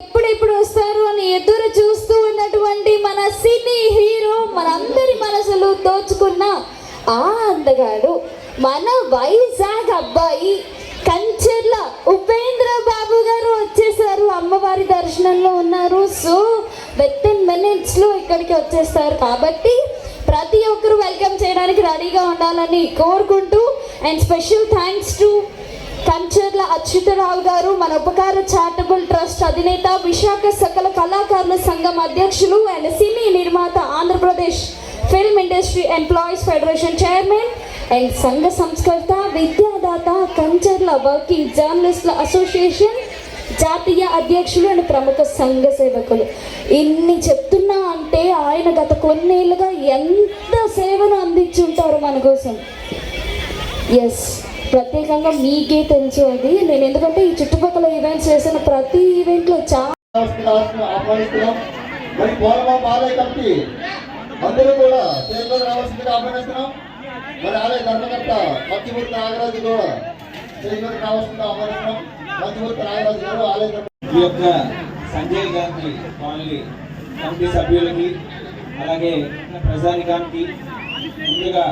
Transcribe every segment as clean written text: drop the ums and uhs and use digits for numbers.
ఎప్పుడెప్పుడు వస్తారు అని ఎదురు చూస్తూ ఉన్నటువంటి మన సినీ హీరో, మనందరి మనసులు దోచుకున్న ఆ అందగాడు మన వైజాగ్ అబ్బాయి కంచెర్ల ఉపేంద్ర బాబు గారు వచ్చేసారు. అమ్మవారి దర్శనంలో ఉన్నారు. సో వితిన్ మినిట్స్లో ఇక్కడికి వచ్చేస్తారు. కాబట్టి ప్రతి ఒక్కరు వెల్కమ్ చేయడానికి రెడీగా ఉండాలని కోరుకుంటూ, and special thanks to Kancharla Achyuta Rao గారు, మన ఉపకార చారిటబుల్ ట్రస్ట్ అధినేత, విశాఖ సకల కళాకారుల సంఘం అధ్యక్షులు, అండ్ సినీ నిర్మాత, Andhra Pradesh film industry employees federation chairman, and సంఘ సంస్కర్త, విద్యాదాత, కంచెర్ల వర్కింగ్ జర్నలిస్టుల అసోసియేషన్ జాతీయ అధ్యక్షులు, అండ్ ప్రముఖ సంఘ సేవకులు. ఇన్ని చెప్తున్నా అంటే ఆయన గత కొన్నేళ్ళుగా ఎంత సేవను అందించుంటారు మన కోసం. ఎస్, ప్రత్యేకంగా మీకే తెలుసు అది. నేను ఎందుకంటే ఈ చుట్టుపక్కల ఈవెంట్స్ చేసిన ప్రతి ఈవెంట్లో చాలా అందరూ కూడా స్టేజ్లో రావాల్సిందిగా ఆహ్వానిస్తున్నాం. మరి ఆలయ ధర్మకర్త మధ్యమూర్తి నాగరాజు కూడా స్టేజ్లోకి రావాల్సిందిగా ఆహ్వానిస్తున్నాం. మధ్యమూర్తి నాగరాజు గారు ఆలయ ఈ యొక్క సంజయ్ గాంధీ కాలనీ కమిటీ సభ్యులకి, అలాగే ప్రజానికానికి, ముందుగా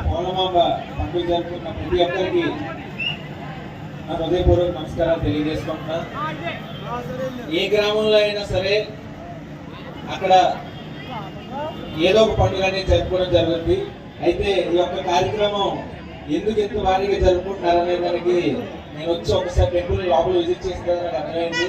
పోలమాంబ పండుగ జరుపుకున్న ప్రతి ఒక్కరికి నా హృదయపూర్వక నమస్కారాలు తెలియజేసుకుంటున్నా. ఏ గ్రామంలో అయినా సరే అక్కడ ఏదో ఒక పండుగ అనేది జరుపుకోవడం జరుగుతుంది. అయితే ఈ యొక్క కార్యక్రమం ఎందుకు ఎంత భారీగా జరుపుకుంటున్నారనే దానికి నేను వచ్చి ఒకసారి టెంపుల్ లోపల విజిట్ చేసిన నాకు అర్థమైంది.